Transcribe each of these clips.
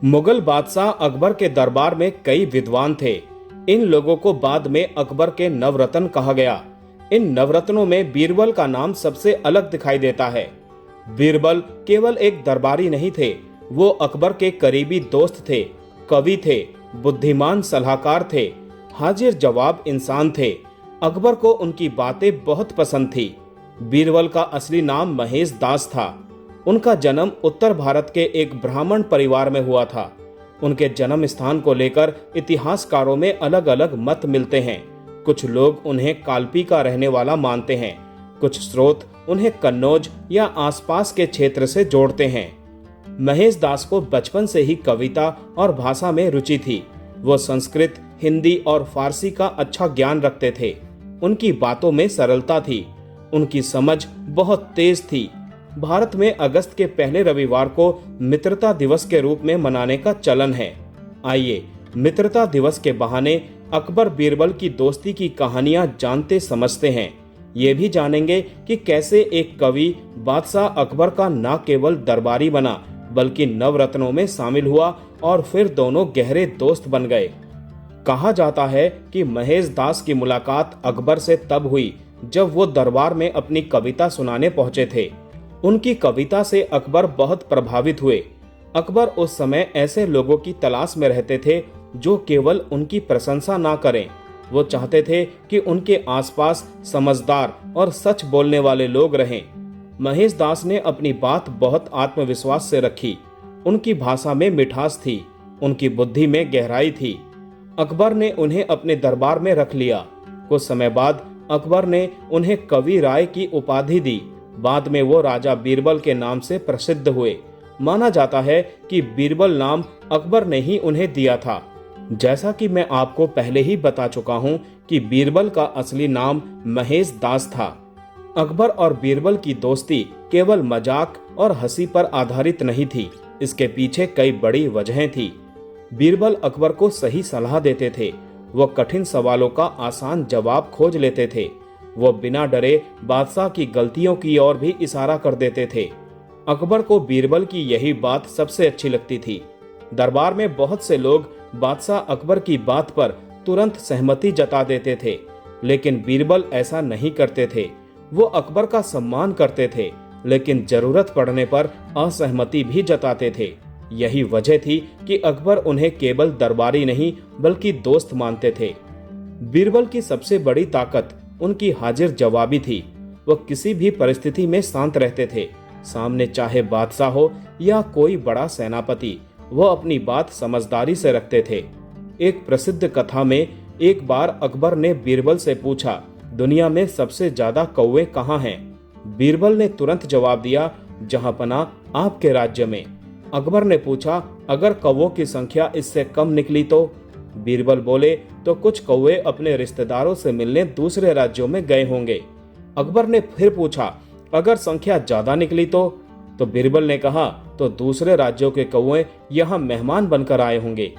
मुगल बादशाह अकबर के दरबार में कई विद्वान थे। इन लोगों को बाद में अकबर के नवरत्न कहा गया। इन नवरत्नों में बीरबल का नाम सबसे अलग दिखाई देता है। बीरबल केवल एक दरबारी नहीं थे, वो अकबर के करीबी दोस्त थे, कवि थे, बुद्धिमान सलाहकार थे, हाजिर जवाब इंसान थे। अकबर को उनकी बातें बहुत पसंद थी। बीरबल का असली नाम महेश दास था। उनका जन्म उत्तर भारत के एक ब्राह्मण परिवार में हुआ था। उनके जन्म स्थान को लेकर इतिहासकारों में अलग अलग मत मिलते हैं। कुछ लोग उन्हें कालपी का रहने वाला मानते हैं, कुछ स्रोत उन्हें कन्नौज या आसपास के क्षेत्र से जोड़ते हैं। महेश दास को बचपन से ही कविता और भाषा में रुचि थी। वो संस्कृत, हिंदी और फारसी का अच्छा ज्ञान रखते थे। उनकी बातों में सरलता थी। उनकी समझ बहुत तेज थी। भारत में अगस्त के पहले रविवार को मित्रता दिवस के रूप में मनाने का चलन है। आइए मित्रता दिवस के बहाने अकबर बीरबल की दोस्ती की कहानियां जानते समझते हैं। ये भी जानेंगे कि कैसे एक कवि बादशाह अकबर का न केवल दरबारी बना बल्कि नवरत्नों में शामिल हुआ और फिर दोनों गहरे दोस्त बन गए। कहा जाता है कि महेश दास की मुलाकात अकबर से तब हुई जब वो दरबार में अपनी कविता सुनाने पहुंचे थे। उनकी कविता से अकबर बहुत प्रभावित हुए। अकबर उस समय ऐसे लोगों की तलाश में रहते थे जो केवल उनकी प्रशंसा ना करें। वो चाहते थे कि उनके आसपास समझदार और सच बोलने वाले लोग रहें। महेश दास ने अपनी बात बहुत आत्मविश्वास से रखी। उनकी भाषा में मिठास थी, उनकी बुद्धि में गहराई थी। अकबर ने उन्हें अपने दरबार में रख लिया। कुछ समय बाद अकबर ने उन्हें कवि राय की उपाधि दी। बाद में वो राजा बीरबल के नाम से प्रसिद्ध हुए। माना जाता है कि बीरबल नाम अकबर ने ही उन्हें दिया था। जैसा कि मैं आपको पहले ही बता चुका हूं कि बीरबल का असली नाम महेश दास था। अकबर और बीरबल की दोस्ती केवल मजाक और हंसी पर आधारित नहीं थी। इसके पीछे कई बड़ी वजहें थी। बीरबल अकबर को सही सलाह देते थे। वो कठिन सवालों का आसान जवाब खोज लेते थे। वो बिना डरे बादशाह की गलतियों की ओर भी इशारा कर देते थे। अकबर को बीरबल की यही बात सबसे अच्छी लगती थी। दरबार में बहुत से लोग बादशाह अकबर की बात पर तुरंत सहमति जता देते थे, लेकिन बीरबल ऐसा नहीं करते थे। वो अकबर का सम्मान करते थे, लेकिन जरूरत पड़ने पर असहमति भी जताते थे। यही वजह थी कि अकबर उन्हें केवल दरबारी नहीं बल्कि दोस्त मानते थे। बीरबल की सबसे बड़ी ताकत उनकी हाजिर जवाबी थी। वो किसी भी परिस्थिति में शांत रहते थे। सामने चाहे बादशाह हो या कोई बड़ा सेनापति, वो अपनी बात समझदारी से रखते थे। एक प्रसिद्ध कथा में एक बार अकबर ने बीरबल से पूछा, दुनिया में सबसे ज्यादा कौवे कहाँ हैं? बीरबल ने तुरंत जवाब दिया, जहांपना आपके राज्य में। अकबर ने पूछा, अगर कौवों की संख्या इससे कम निकली तो? बीरबल बोले, तो कुछ कौवे अपने रिश्तेदारों से मिलने दूसरे राज्यों में गए होंगे। अकबर ने फिर पूछा, अगर संख्या ज्यादा निकली तो? बीरबल ने कहा, तो दूसरे राज्यों के कौवे यहाँ मेहमान बनकर आए होंगे।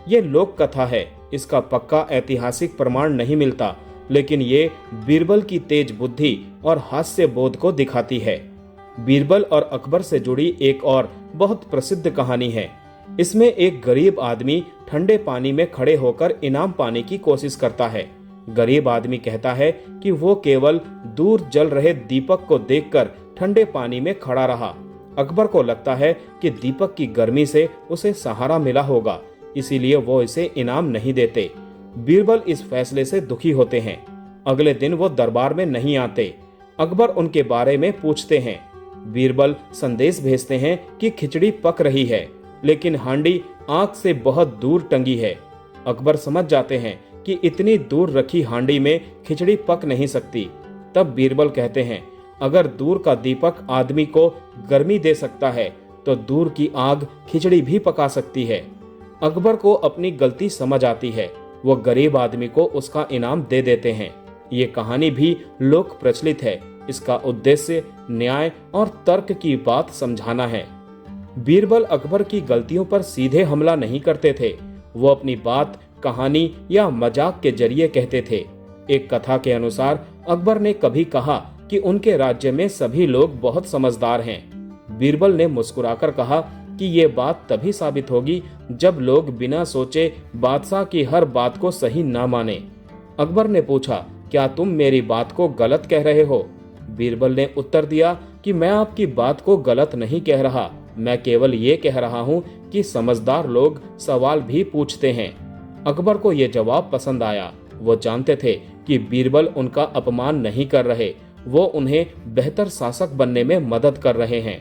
ये लोक कथा है, इसका पक्का ऐतिहासिक प्रमाण नहीं मिलता, लेकिन ये बीरबल की तेज बुद्धि और हास्य बोध को दिखाती है। बीरबल और अकबर से जुड़ी एक और बहुत प्रसिद्ध कहानी है। इसमें एक गरीब आदमी ठंडे पानी में खड़े होकर इनाम पाने की कोशिश करता है। गरीब आदमी कहता है कि वो केवल दूर जल रहे दीपक को देखकर ठंडे पानी में खड़ा रहा। अकबर को लगता है कि दीपक की गर्मी से उसे सहारा मिला होगा, इसीलिए वो इसे इनाम नहीं देते। बीरबल इस फैसले से दुखी होते हैं। अगले दिन वो दरबार में नहीं आते। अकबर उनके बारे में पूछते हैं। बीरबल संदेश भेजते हैं कि खिचड़ी पक रही है, लेकिन हांडी आग से बहुत दूर टंगी है। अकबर समझ जाते हैं कि इतनी दूर रखी हांडी में खिचड़ी पक नहीं सकती। तब बीरबल कहते हैं, अगर दूर का दीपक आदमी को गर्मी दे सकता है तो दूर की आग खिचड़ी भी पका सकती है। अकबर को अपनी गलती समझ आती है। वो गरीब आदमी को उसका इनाम दे देते हैं। ये कहानी भी लोक प्रचलित है। इसका उद्देश्य न्याय और तर्क की बात समझाना है। बीरबल अकबर की गलतियों पर सीधे हमला नहीं करते थे। वो अपनी बात कहानी या मजाक के जरिए कहते थे। एक कथा के अनुसार अकबर ने कभी कहा कि उनके राज्य में सभी लोग बहुत समझदार हैं। बीरबल ने मुस्कुराकर कहा, कि ये बात तभी साबित होगी जब लोग बिना सोचे बादशाह की हर बात को सही ना माने। अकबर ने पूछा, क्या तुम मेरी बात को गलत कह रहे हो? बीरबल ने उत्तर दिया कि मैं आपकी बात को गलत नहीं कह रहा, मैं केवल ये कह रहा हूँ कि समझदार लोग सवाल भी पूछते हैं। अकबर को यह जवाब पसंद आया। वो जानते थे कि बीरबल उनका अपमान नहीं कर रहे, वो उन्हें बेहतर शासक बनने में मदद कर रहे हैं।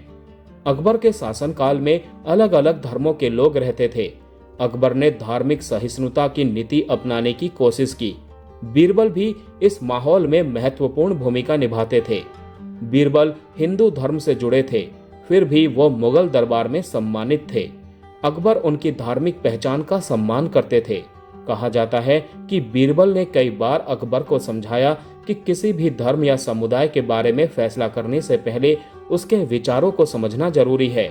अकबर के शासनकाल में अलग अलग धर्मों के लोग रहते थे। अकबर ने धार्मिक सहिष्णुता की नीति अपनाने की कोशिश की। बीरबल भी इस माहौल में महत्वपूर्ण भूमिका निभाते थे। बीरबल हिंदू धर्म से जुड़े थे, फिर भी वो मुगल दरबार में सम्मानित थे। अकबर उनकी धार्मिक पहचान का सम्मान करते थे। कहा जाता है कि बीरबल ने कई बार अकबर को समझाया कि किसी भी धर्म या समुदाय के बारे में फैसला करने से पहले उसके विचारों को समझना जरूरी है।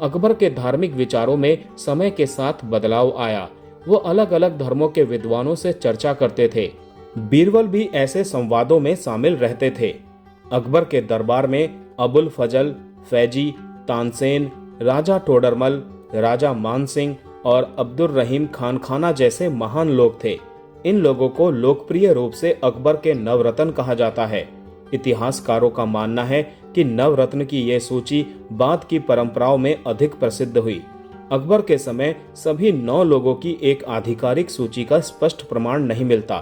अकबर के धार्मिक विचारों में समय के साथ बदलाव आया। वो अलग अलग धर्मों के विद्वानों से चर्चा करते थे। बीरबल भी ऐसे संवादों में शामिल रहते थे। अकबर के दरबार में अबुल फजल, फैजी, तानसेन, राजा टोडरमल, राजा मानसिंह और अब्दुल रहीम खान खाना जैसे महान लोग थे। इन लोगों को लोकप्रिय रूप से अकबर के नवरत्न कहा जाता है। इतिहासकारों का मानना है कि नवरत्न की यह सूची बाद की परंपराओं में अधिक प्रसिद्ध हुई। अकबर के समय सभी 9 लोगों की एक आधिकारिक सूची का स्पष्ट प्रमाण नहीं मिलता,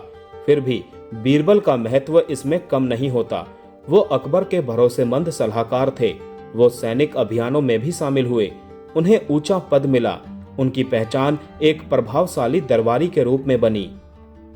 फिर भी बीरबल का महत्व इसमें कम नहीं होता। वो अकबर के भरोसेमंद सलाहकार थे। वो सैनिक अभियानों में भी शामिल हुए। उन्हें ऊंचा पद मिला। उनकी पहचान एक प्रभावशाली दरबारी के रूप में बनी।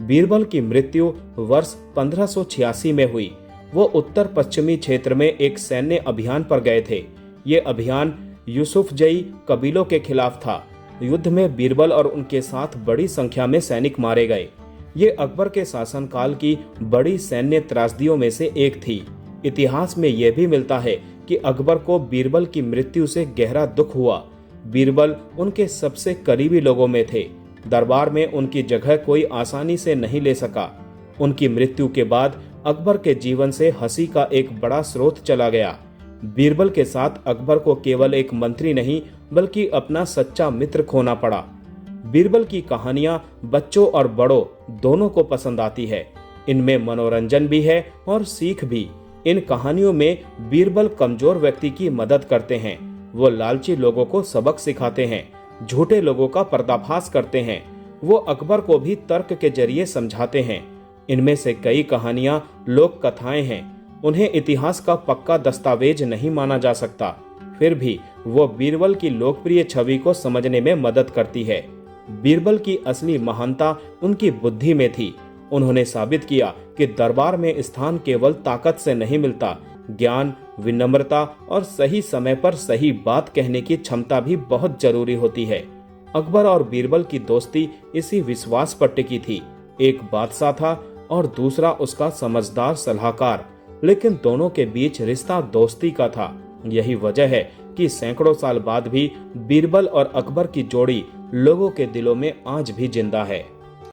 बीरबल की मृत्यु वर्ष 1586 में हुई। वो उत्तर पश्चिमी क्षेत्र में एक सैन्य अभियान पर गए थे। ये अभियान यूसुफजई कबीलों के खिलाफ था। युद्ध में बीरबल और उनके साथ बड़ी संख्या में सैनिक मारे गए। ये अकबर के शासनकाल की बड़ी सैन्य त्रासदियों में से एक थी। इतिहास में यह भी मिलता है कि अकबर को बीरबल की मृत्यु से गहरा दुख हुआ। बीरबल उनके सबसे करीबी लोगों में थे। दरबार में उनकी जगह कोई आसानी से नहीं ले सका। उनकी मृत्यु के बाद अकबर के जीवन से हंसी का एक बड़ा स्रोत चला गया। बीरबल के साथ अकबर को केवल एक मंत्री नहीं बल्कि अपना सच्चा मित्र खोना पड़ा। बीरबल की कहानियां बच्चों और बड़ों दोनों को पसंद आती है। इनमें मनोरंजन भी है और सीख भी। इन कहानियों में बीरबल कमजोर व्यक्ति की मदद करते हैं। वो लालची लोगों को सबक सिखाते हैं, झूठे लोगों का पर्दाफाश करते हैं। वो अकबर को भी तर्क के जरिए समझाते हैं। इनमें से कई कहानियां लोक कथाएं हैं। उन्हें इतिहास का पक्का दस्तावेज नहीं माना जा सकता, फिर भी वो बीरबल की लोकप्रिय छवि को समझने में मदद करती है। बीरबल की असली महानता उनकी बुद्धि में थी। उन्होंने साबित किया कि दरबार में स्थान केवल ताकत से नहीं मिलता, ज्ञान, विनम्रता और सही समय पर सही बात कहने की क्षमता भी बहुत जरूरी होती है। अकबर और बीरबल की दोस्ती इसी विश्वास पर टिकी थी। एक बादशाह था और दूसरा उसका समझदार सलाहकार, लेकिन दोनों के बीच रिश्ता दोस्ती का था। यही वजह है कि सैकड़ों साल बाद भी बीरबल और अकबर की जोड़ी लोगों के दिलों में आज भी जिंदा है।